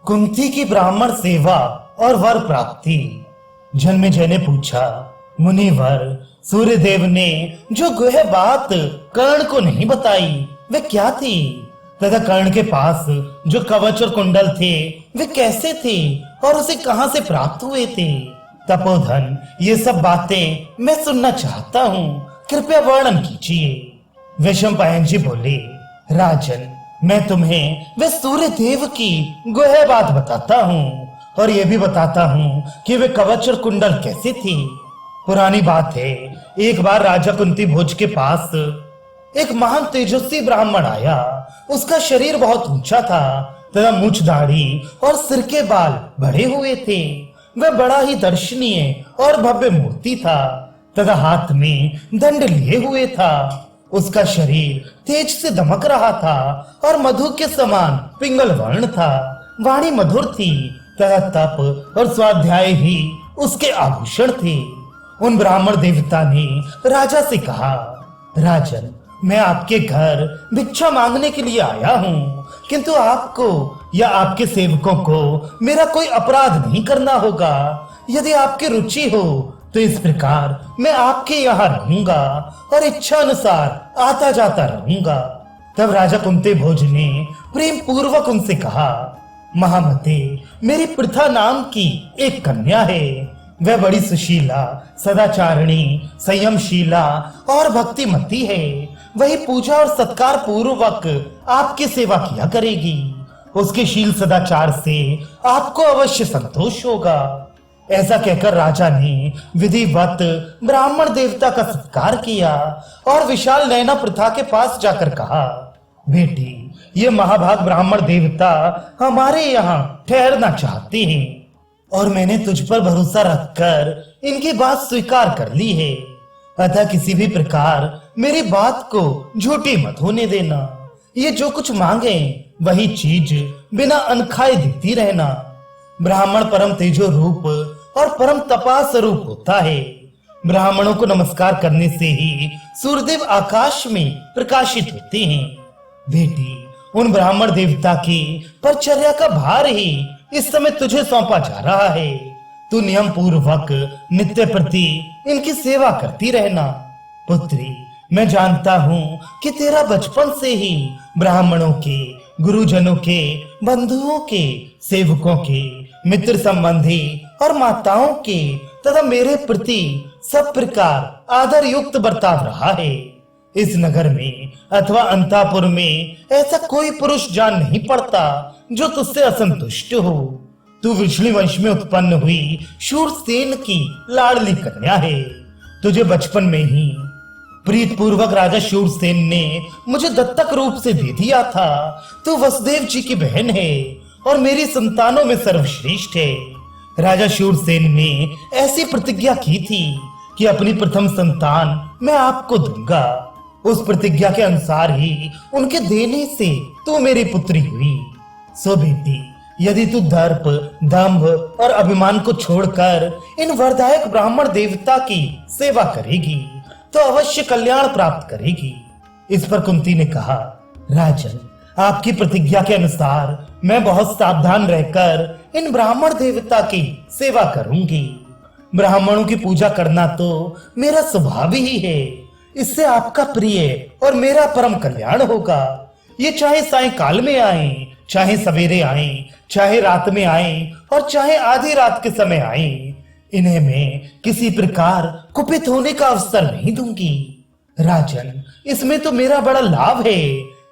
कुंती की ब्राह्मण सेवा और वर प्राप्ति। जन्मेजय ने पूछा, मुनिवर, सूर्यदेव ने जो गुह बात कर्ण को नहीं बताई वे क्या थी, तथा कर्ण के पास जो कवच और कुंडल थे वे कैसे थे और उसे कहां से प्राप्त हुए थे? तपोधन, ये सब बातें मैं सुनना चाहता हूँ, कृपया वर्णन कीजिए। वैशंपायन जी बोले, राजन, मैं तुम्हें वे सूर्य देव की गुह बात बताता हूँ और ये भी बताता हूँ कि वे कवच और कुंडल कैसे थी। पुरानी बात है, एक बार राजा कुंती भोज के पास एक महान तेजस्वी ब्राह्मण आया। उसका शरीर बहुत ऊंचा था तथा मूछ दाढ़ी और सिर के बाल बड़े हुए थे। वह बड़ा ही दर्शनीय और भव्य मूर्ति था तथा हाथ में दंड लिए हुए था। उसका शरीर तेज से दमक रहा था और मधु के समान पिंगल वर्ण था। वाणी मधुर थी तथा तप और स्वाध्याय भी उसके आभूषण थे। उन ब्राह्मण देवता ने राजा से कहा, राजन, मैं आपके घर भिक्षा मांगने के लिए आया हूँ, किंतु आपको या आपके सेवकों को मेरा कोई अपराध नहीं करना होगा। यदि आपकी रुचि हो तो इस प्रकार मैं आपके यहाँ रहूंगा और इच्छा अनुसार आता जाता रहूंगा। तब राजा कुंती भोज ने प्रेम पूर्वक उनसे कहा, महामते, मेरी पृथा नाम की एक कन्या है। वह बड़ी सुशीला, सदाचारिणी, संयमशीला और भक्तिमती है। वही पूजा और सत्कार पूर्वक आपकी सेवा किया करेगी। उसके शील सदाचार से आपको अवश्य संतोष होगा। ऐसा कहकर राजा ने विधिवत ब्राह्मण देवता का सत्कार किया और विशाल नयना पृथा के पास जाकर कहा, बेटी, ये महाभाग ब्राह्मण देवता हमारे यहाँ ठहरना चाहते हैं और मैंने तुझ पर भरोसा रखकर इनकी बात स्वीकार कर ली है। अतः किसी भी प्रकार मेरी बात को झूठी मत होने देना। ये जो कुछ मांगे वही चीज बिना अनखाए देती रहना। ब्राह्मण परम तेजो रूप और परम तपा स्वरूप होता है। ब्राह्मणों को नमस्कार करने से ही सूर्यदेव आकाश में प्रकाशित होते हैं। बेटी, उन ब्राह्मण देवता की परिचर्या का भार ही इस समय तुझे सौंपा जा रहा है। तू नियम पूर्वक नित्य प्रति इनकी सेवा करती रहना। पुत्री, मैं जानता हूँ कि तेरा बचपन से ही ब्राह्मणों के, गुरुजनों के, बंधुओं के, सेवकों के, मित्र संबंधी और माताओं के तथा मेरे प्रति सब प्रकार आदर युक्त बर्ताव रहा है। इस नगर में अथवा अंतापुर में ऐसा कोई पुरुष जान नहीं पड़ता जो तुझसे असंतुष्ट हो। तू विष्णु वंश में उत्पन्न हुई शूरसेन की लाडली कन्या है। तुझे बचपन में ही प्रीत पूर्वक राजा शूरसेन ने मुझे दत्तक रूप से दे दिया था। तू वसुदेव जी की बहन है और मेरी संतानों में सर्वश्रेष्ठ है। राजा शूरसेन ने ऐसी प्रतिज्ञा की थी कि अपनी प्रथम संतान मैं आपको दूंगा। उस प्रतिज्ञा के अनुसार ही उनके देने से तू मेरी पुत्री हुई। सो बेटी, यदि तू दर्प, दंभ और अभिमान को छोड़कर इन वरदायक ब्राह्मण देवता की सेवा करेगी तो अवश्य कल्याण प्राप्त करेगी। इस पर कुंती ने कहा, राजन, आपकी प्रतिज्ञा के अनुसार मैं बहुत सावधान रहकर इन ब्राह्मण देवता की सेवा करूंगी। ब्राह्मणों की पूजा करना तो मेरा स्वभाव ही है। इससे आपका प्रिय और मेरा परम कल्याण होगा। ये चाहे सायंकाल में आए, चाहे सवेरे आए, चाहे रात में आए और चाहे आधी रात के समय आए, इन्हें मैं किसी प्रकार कुपित होने का अवसर नहीं दूंगी। राजन, इसमें तो मेरा बड़ा लाभ है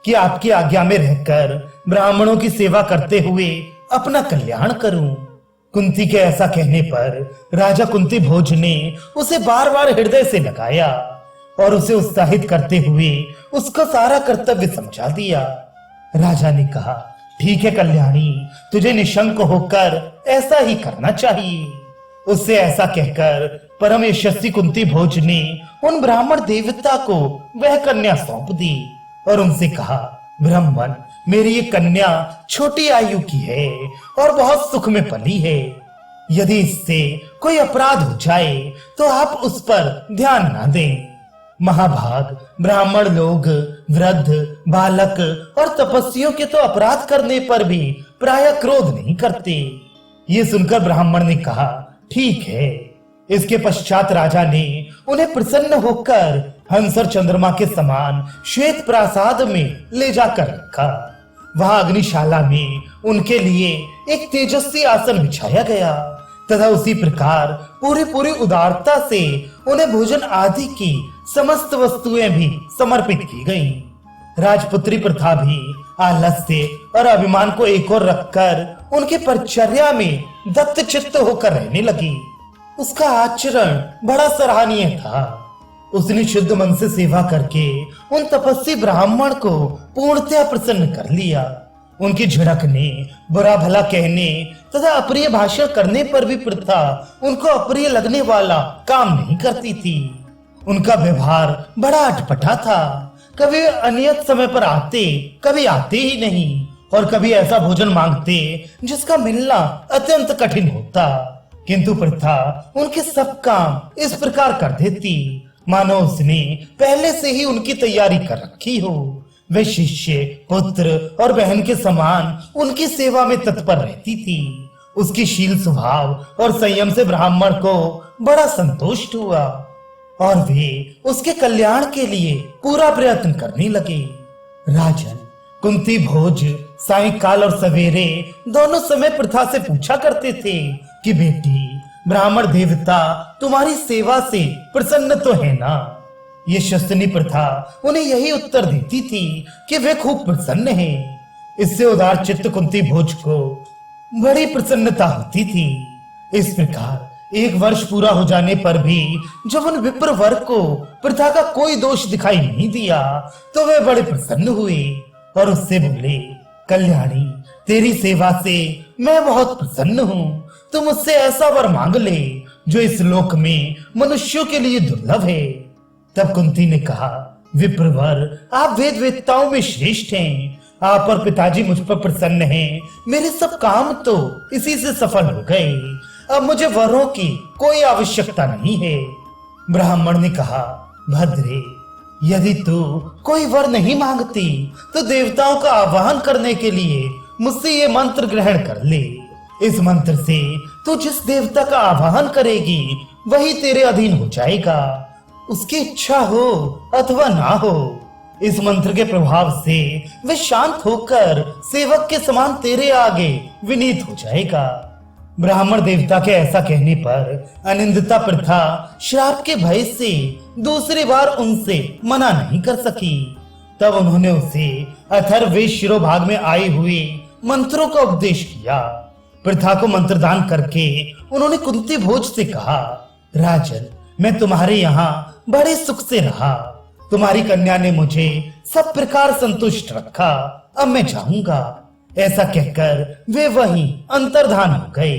कि आपकी आज्ञा में रहकर ब्राह्मणों की सेवा करते हुए अपना कल्याण करूं। कुंती के ऐसा कहने पर राजा कुंती भोज ने उसे बार बार हृदय से लगाया और उसे उत्साहित करते हुए उसका सारा कर्तव्य समझा दिया। राजा ने कहा, ठीक है कल्याणी, तुझे निशंक होकर ऐसा ही करना चाहिए। उससे ऐसा कहकर परम यशस्वी कुंती भोज ने उन ब्राह्मण देवता को वह कन्या सौंप दी और उनसे कहा, ब्राह्मण, मेरी ये कन्या छोटी आयु की है और बहुत सुख में पली है। यदि इससे कोई अपराध हो जाए तो आप उस पर ध्यान ना दें। महाभाग, ब्राह्मण लोग वृद्ध, बालक और तपस्वियों के तो अपराध करने पर भी प्राय क्रोध नहीं करते। ये सुनकर ब्राह्मण ने कहा, ठीक है। इसके पश्चात राजा ने उन्हें प्रसन्न होकर हंस और चंद्रमा के समान श्वेत प्रासाद में ले जाकर रखा। वहां अग्निशाला में उनके लिए एक तेजस्वी आसन बिछाया गया तथा उसी प्रकार पूरी उदारता से उन्हें भोजन आदि की समस्त वस्तुएं भी समर्पित की गईं। राजपुत्री प्रथा भी आलस्य और अभिमान को एक ओर रखकर उनकी परिचर्या में दत्त चित्त होकर रहने लगी। उसका आचरण बड़ा सराहनीय था। उसने शुद्ध मन से सेवा करके उन तपस्वी ब्राह्मण को पूर्णतया प्रसन्न कर लिया। उनकी झिड़कने, बुरा भला कहने तथा अप्रिय भाषण करने पर भी प्रथा उनको अप्रिय लगने वाला काम नहीं करती थी। उनका व्यवहार बड़ा अटपटा था। कभी अनियत समय पर आते, कभी आते ही नहीं, और कभी ऐसा भोजन मांगते जिसका मिलना अत्यंत कठिन होता। किंतु प्रथा उनके सब काम इस प्रकार कर देती मानो उसने पहले से ही उनकी तैयारी कर रखी हो। वे शिष्य, पुत्र और बहन के समान उनकी सेवा में तत्पर रहती थी। उसकी शील स्वभाव और संयम से ब्राह्मण को बड़ा संतोष हुआ और वे उसके कल्याण के लिए पूरा प्रयत्न करने लगे। राजन, कुंती भोज सायंकाल और सवेरे दोनों समय प्रथा से पूछा करते थे कि बेटी, ब्राह्मण देवता तुम्हारी सेवा से प्रसन्न तो है ना? ये शस्त्रनी प्रथा उन्हें यही उत्तर देती थी कि वे खूब प्रसन्न हैं। इससे उदार चित्त कुंती भोज को बड़ी प्रसन्नता होती थी। इस प्रकार 1 वर्ष पूरा हो जाने पर भी जब उन विप्र वर्ग को प्रथा का कोई दोष दिखाई नहीं दिया तो वे बड़े प्रसन्न हुए और उससे बोले, कल्याणी, तेरी सेवा से मैं बहुत प्रसन्न हूँ। तुम मुझसे ऐसा वर मांग ले जो इस लोक में मनुष्यों के लिए दुर्लभ है। तब कुंती ने कहा, विप्रवर, आप वेद वेदताओं में श्रेष्ठ हैं। आप और पिताजी मुझ पर प्रसन्न हैं। मेरे सब काम तो इसी से सफल हो गए। अब मुझे वरों की कोई आवश्यकता नहीं है। ब्राह्मण ने कहा, भद्रे, यदि तू कोई वर नहीं मांगती तो देवताओं का आवाहन करने के लिए मुझसे ये मंत्र ग्रहण कर ले। इस मंत्र से तू जिस देवता का आवाहन करेगी वही तेरे अधीन हो जाएगा, उसकी इच्छा हो अथवा ना हो। इस मंत्र के प्रभाव से वह शांत होकर सेवक के समान तेरे आगे विनीत हो जाएगा। ब्राह्मण देवता के ऐसा कहने पर अनिंदिता प्रथा श्राप के भय से दूसरी बार उनसे मना नहीं कर सकी। तब उन्होंने उसे अथर्ववेद शिरोभाग में आए हुए मंत्रों का उपदेश किया। प्रथा को मंत्रदान करके उन्होंने कुंती भोज से कहा, राजन, मैं तुम्हारे यहाँ बड़े सुख से रहा। तुम्हारी कन्या ने मुझे सब प्रकार संतुष्ट रखा। अब मैं जाऊंगा। ऐसा कहकर वे वहीं अंतर्धान हो गए।